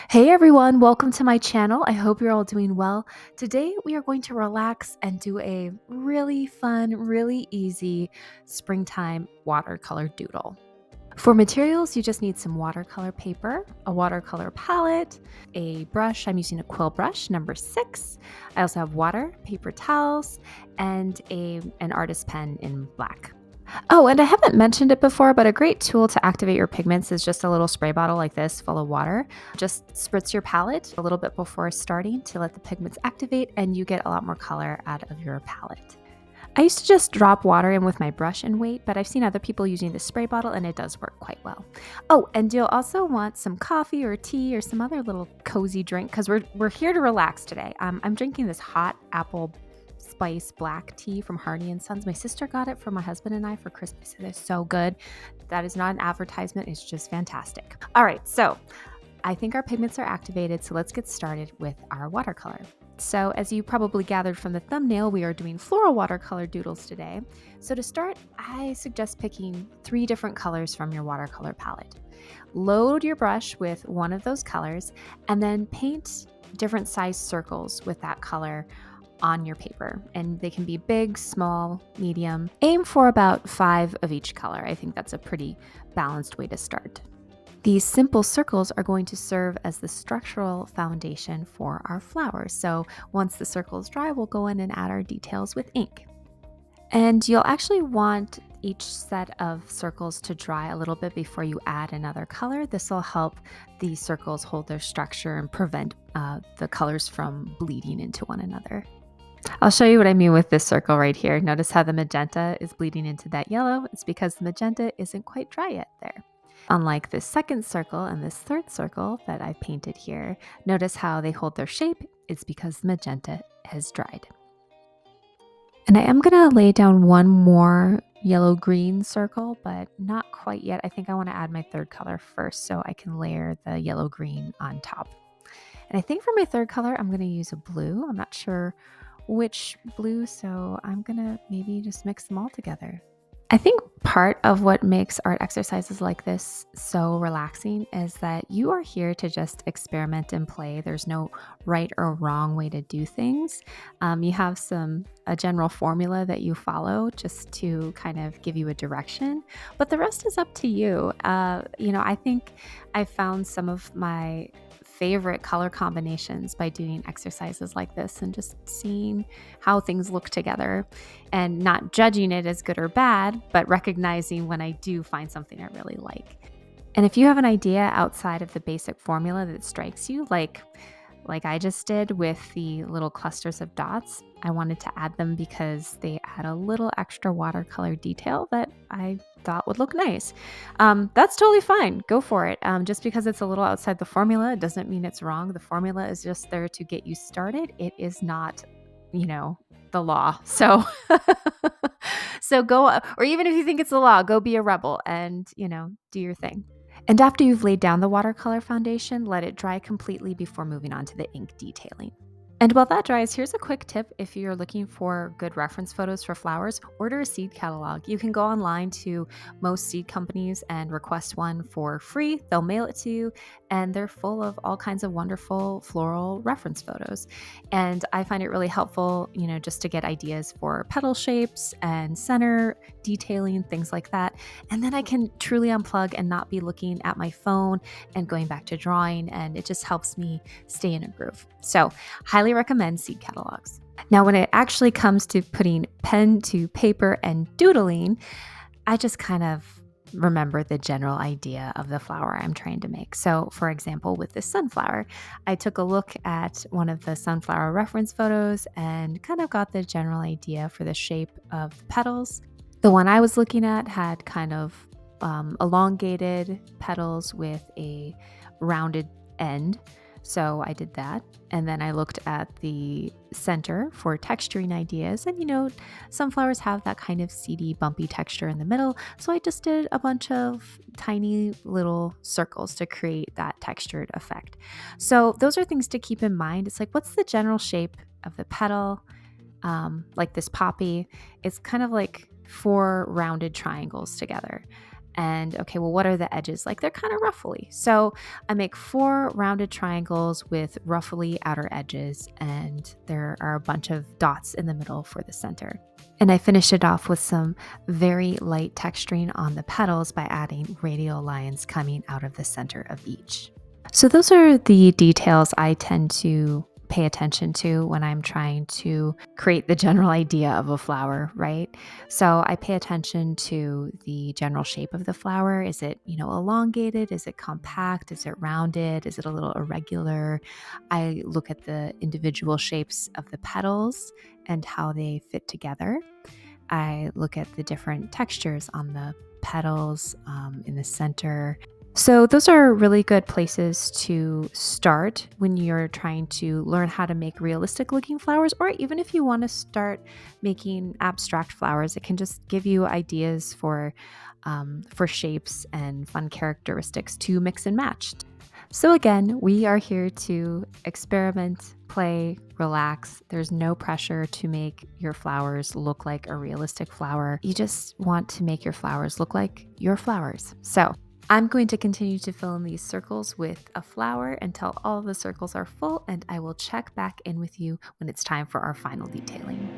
Hey everyone, welcome to my channel. I hope you're all doing well. Today we are going to relax and do a really fun, really easy springtime watercolor doodle. For materials, you just need some watercolor paper, a watercolor palette, a brush. I'm using a quill brush, number 6. I also have water, paper towels, and an artist pen in black. Oh, and I haven't mentioned it before, but a great tool to activate your pigments is just a little spray bottle like this full of water. Just spritz your palette a little bit before starting to let the pigments activate, and you get a lot more color out of your palette. I used to just drop water in with my brush and wait, but I've seen other people using the spray bottle and it does work quite well. Oh, and you'll also want some coffee or tea or some other little cozy drink because we're here to relax today. I'm drinking this hot apple spice black tea from Hardy and Sons. My sister got it for my husband and I for Christmas. It is so good. That is not an advertisement. It's just fantastic. All right, so I think our pigments are activated, so let's get started with our watercolor. So as you probably gathered from the thumbnail, we are doing floral watercolor doodles today. So to start, I suggest picking 3 different colors from your watercolor palette. Load your brush with one of those colors and then paint different size circles with that color on your paper, and they can be big, small, medium. Aim for about 5 of each color. I think that's a pretty balanced way to start. These simple circles are going to serve as the structural foundation for our flowers. So once the circles dry, we'll go in and add our details with ink. And you'll actually want each set of circles to dry a little bit before you add another color. This will help the circles hold their structure and prevent the colors from bleeding into one another. I'll show you what I mean with this circle right here. Notice how the magenta is bleeding into that yellow. It's because the magenta isn't quite dry yet there. Unlike this second circle and this third circle that I've painted here, notice how they hold their shape. It's because the magenta has dried. And I am going to lay down one more yellow-green circle, but not quite yet. I think I want to add my third color first so I can layer the yellow-green on top. And I think for my third color, I'm going to use a blue. I'm not sure which blue, so I'm gonna maybe just mix them all together. I think part of what makes art exercises like this so relaxing is that you are here to just experiment and play. There's no right or wrong way to do things. You have a general formula that you follow just to kind of give you a direction, but the rest is up to you. I think I found some of my favorite color combinations by doing exercises like this and just seeing how things look together and not judging it as good or bad, but recognizing when I do find something I really like. And if you have an idea outside of the basic formula that strikes you, like I just did with the little clusters of dots, I wanted to add them because they add a little extra watercolor detail that I thought would look nice. That's totally fine. Go for it. Just because it's a little outside the formula, it doesn't mean it's wrong. The formula is just there to get you started. It is not, the law. So, so go, or even if you think it's the law, go be a rebel and, do your thing. And after you've laid down the watercolor foundation, let it dry completely before moving on to the ink detailing. And while that dries, here's a quick tip if you're looking for good reference photos for flowers, order a seed catalog. You can go online to most seed companies and request one for free. They'll mail it to you, and they're full of all kinds of wonderful floral reference photos. And I find it really helpful, just to get ideas for petal shapes and center detailing, things like that. And then I can truly unplug and not be looking at my phone and going back to drawing, and it just helps me stay in a groove. So, highly recommend seed catalogs. Now, when it actually comes to putting pen to paper and doodling, I just kind of remember the general idea of the flower I'm trying to make. So, for example, with this sunflower, I took a look at one of the sunflower reference photos and kind of got the general idea for the shape of the petals. The one I was looking at had kind of elongated petals with a rounded end. So I did that. And then I looked at the center for texturing ideas. And sunflowers have that kind of seedy, bumpy texture in the middle. So I just did a bunch of tiny little circles to create that textured effect. So those are things to keep in mind. It's like, what's the general shape of the petal? Like this poppy, it's kind of like 4 rounded triangles together. And okay, well, what are the edges like? They're kind of ruffly. So I make 4 rounded triangles with ruffly outer edges, and there are a bunch of dots in the middle for the center. And I finish it off with some very light texturing on the petals by adding radial lines coming out of the center of each. So those are the details I tend to pay attention to when I'm trying to create the general idea of a flower, right? So I pay attention to the general shape of the flower. Is it, elongated? Is it compact? Is it rounded? Is it a little irregular? I look at the individual shapes of the petals and how they fit together. I look at the different textures on the petals in the center. So those are really good places to start when you're trying to learn how to make realistic looking flowers, or even if you want to start making abstract flowers. It can just give you ideas for shapes and fun characteristics to mix and match. So again, we are here to experiment, play, relax. There's no pressure to make your flowers look like a realistic flower. You just want to make your flowers look like your flowers. So I'm going to continue to fill in these circles with a flower until all of the circles are full, and I will check back in with you when it's time for our final detailing.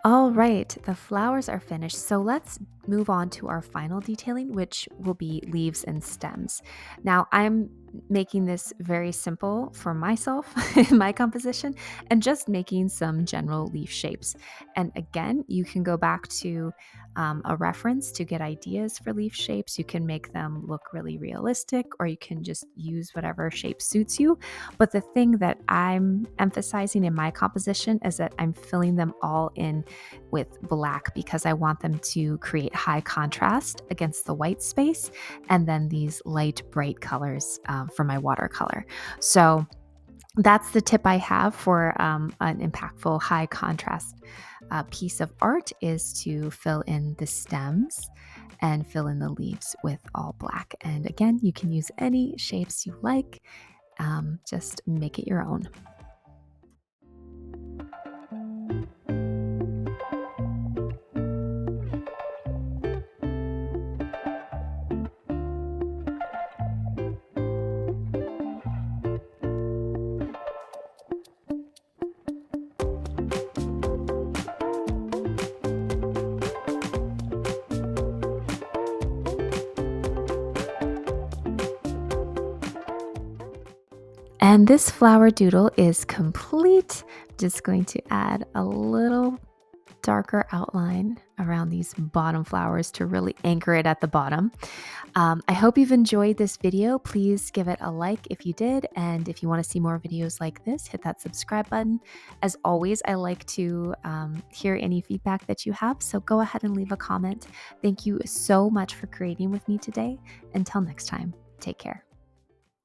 All right, the flowers are finished. So let's move on to our final detailing, which will be leaves and stems. Now, I'm making this very simple for myself in my composition and just making some general leaf shapes. And again, you can go back to a reference to get ideas for leaf shapes. You can make them look really realistic, or you can just use whatever shape suits you. But the thing that I'm emphasizing in my composition is that I'm filling them all in with black because I want them to create high contrast against the white space, and then these light, bright colors for my watercolor. So that's the tip I have for an impactful, high contrast piece of art is to fill in the stems and fill in the leaves with all black. And again, you can use any shapes you like. Just make it your own. And this flower doodle is complete. Just going to add a little darker outline around these bottom flowers to really anchor it at the bottom. I hope you've enjoyed this video. Please give it a like if you did. And if you want to see more videos like this, hit that subscribe button. As always, I like to hear any feedback that you have. So go ahead and leave a comment. Thank you so much for creating with me today. Until next time, take care.